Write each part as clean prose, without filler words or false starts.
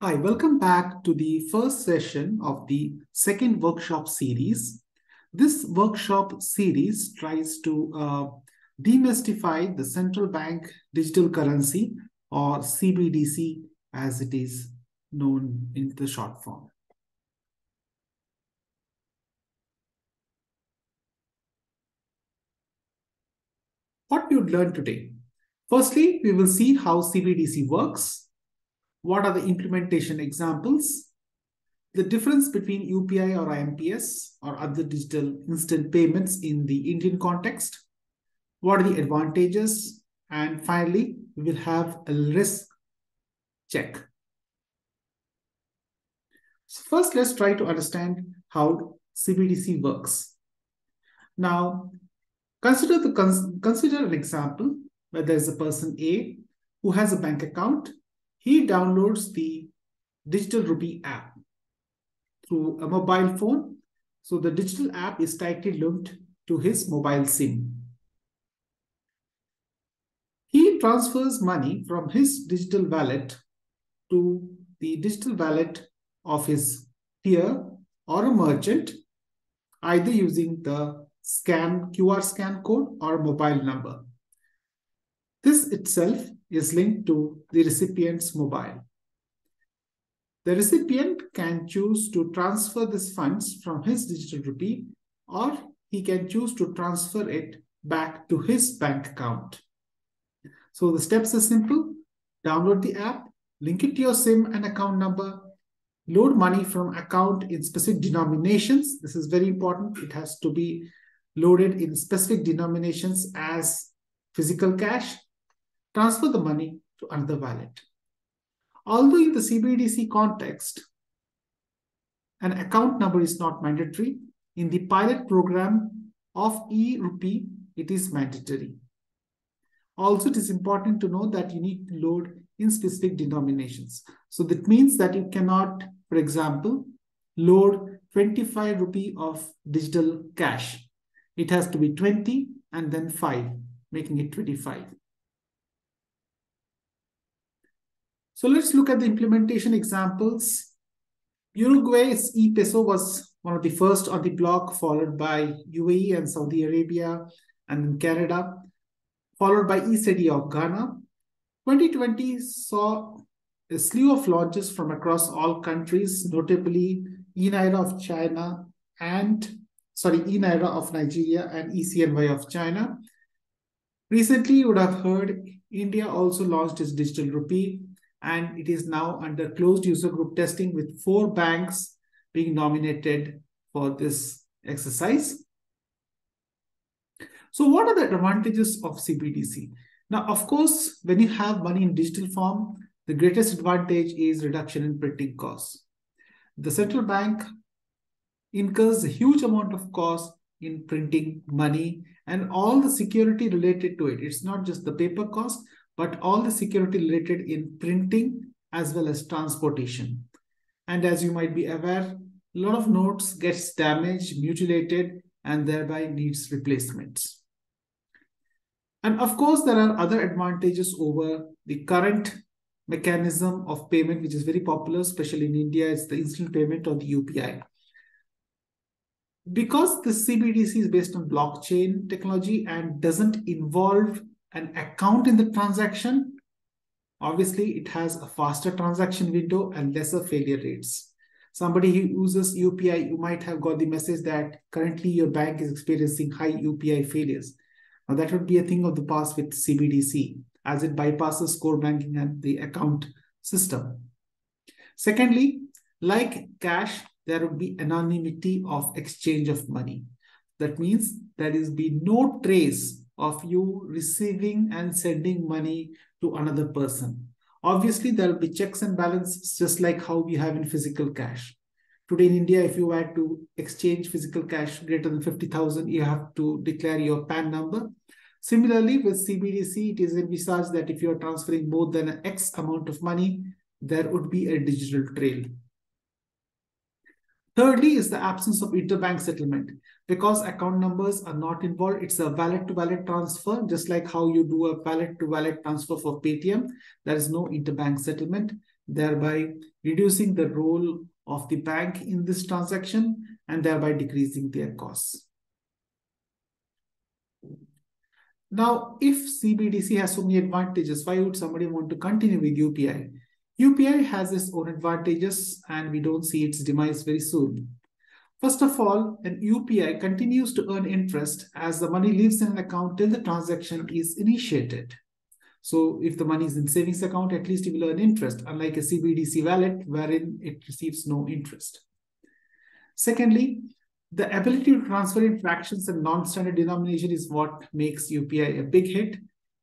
Hi, welcome back to the first session of the second workshop series. This workshop series tries to demystify the central bank digital currency, or CBDC as it is known in the short form. What we would learn today. Firstly, we will see how CBDC works. What are the implementation examples? The difference between UPI or IMPS or other digital instant payments in the Indian context. What are the advantages? And finally, we will have a risk check. So first, let's try to understand how CBDC works. Now, consider an example where there's a person A who has a bank account. He downloads the digital rupee app through a mobile phone. So the digital app is tightly linked to his mobile SIM. He transfers money from his digital wallet to the digital wallet of his peer or a merchant, either using the QR scan code or mobile number. This itself is linked to the recipient's mobile. The recipient can choose to transfer these funds from his digital rupee, or he can choose to transfer it back to his bank account. So the steps are simple. Download the app, link it to your SIM and account number, load money from account in specific denominations. This is very important. It has to be loaded in specific denominations as physical cash. Transfer the money to another wallet. Although in the CBDC context, an account number is not mandatory, in the pilot program of e-rupee, it is mandatory. Also, it is important to know that you need to load in specific denominations. So that means that you cannot, for example, load 25 rupee of digital cash. It has to be 20 and then 5, making it 25. So let's look at the implementation examples. Uruguay's e-peso was one of the first on the block, followed by UAE and Saudi Arabia, and then Canada, followed by eCedi of Ghana. 2020 saw a slew of launches from across all countries, notably eNaira of China eNaira of Nigeria and eCNY of China. Recently, you would have heard India also launched its digital rupee, and it is now under closed user group testing with 4 banks being nominated for this exercise. So what are the advantages of CBDC? Now, of course, when you have money in digital form, the greatest advantage is reduction in printing costs. The central bank incurs a huge amount of cost in printing money and all the security related to it. It's not just the paper cost, but all the security related in printing as well as transportation. And as you might be aware, a lot of notes gets damaged, mutilated, and thereby needs replacements. And of course, there are other advantages over the current mechanism of payment, which is very popular, especially in India. It's the instant payment or the UPI. Because the CBDC is based on blockchain technology and doesn't involve an account in the transaction, obviously it has a faster transaction window and lesser failure rates. Somebody who uses UPI, you might have got the message that currently your bank is experiencing high UPI failures. Now that would be a thing of the past with CBDC, as it bypasses core banking and the account system. Secondly, like cash, there would be anonymity of exchange of money. That means there will be no trace of you receiving and sending money to another person. Obviously, there will be checks and balances, just like how we have in physical cash. Today in India, if you had to exchange physical cash greater than 50,000, you have to declare your PAN number. Similarly, with CBDC, it is envisaged that if you are transferring more than an X amount of money, there would be a digital trail. Thirdly is the absence of interbank settlement. Because account numbers are not involved, it's a wallet-to-wallet transfer, just like how you do a wallet-to-wallet transfer for Paytm. There is no interbank settlement. thereby reducing the role of the bank in this transaction and thereby decreasing their costs. Now, if CBDC has so many advantages, why would somebody want to continue with UPI? UPI has its own advantages and we don't see its demise very soon. First of all, an UPI continues to earn interest as the money lives in an account till the transaction is initiated. So if the money is in savings account, at least it will earn interest, unlike a CBDC wallet wherein it receives no interest. Secondly, the ability to transfer in fractions and non-standard denomination is what makes UPI a big hit,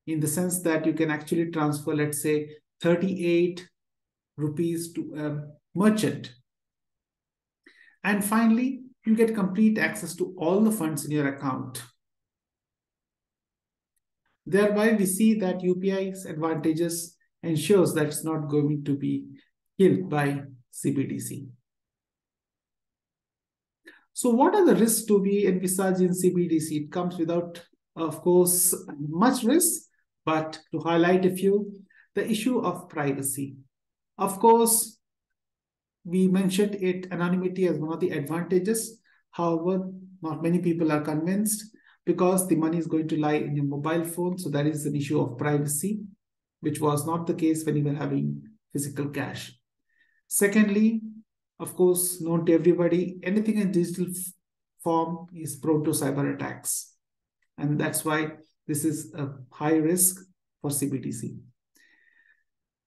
in the sense that you can actually transfer, let's say, 38 rupees to a merchant. And finally, you get complete access to all the funds in your account. Thereby, we see that UPI's advantages ensures that it's not going to be killed by CBDC. So what are the risks to be envisaged in CBDC? It comes without, of course, much risk, but to highlight a few, the issue of privacy. Of course, we mentioned it, anonymity, as one of the advantages. However, not many people are convinced because the money is going to lie in your mobile phone. So that is an issue of privacy, which was not the case when you were having physical cash. Secondly, of course, known to everybody, anything in digital form is prone to cyber attacks. And that's why this is a high risk for CBDC.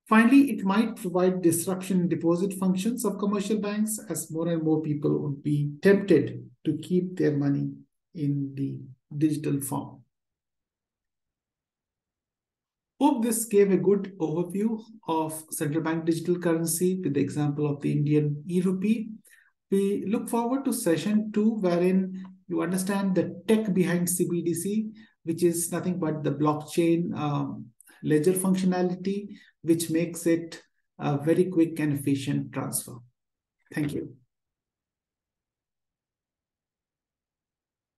Finally, it might provide disruption in deposit functions of commercial banks, as more and more people would be tempted to keep their money in the digital form. Hope this gave a good overview of central bank digital currency with the example of the Indian e-rupee. We look forward to session 2, wherein you understand the tech behind CBDC, which is nothing but the blockchain ledger functionality, which makes it a very quick and efficient transfer. Thank you.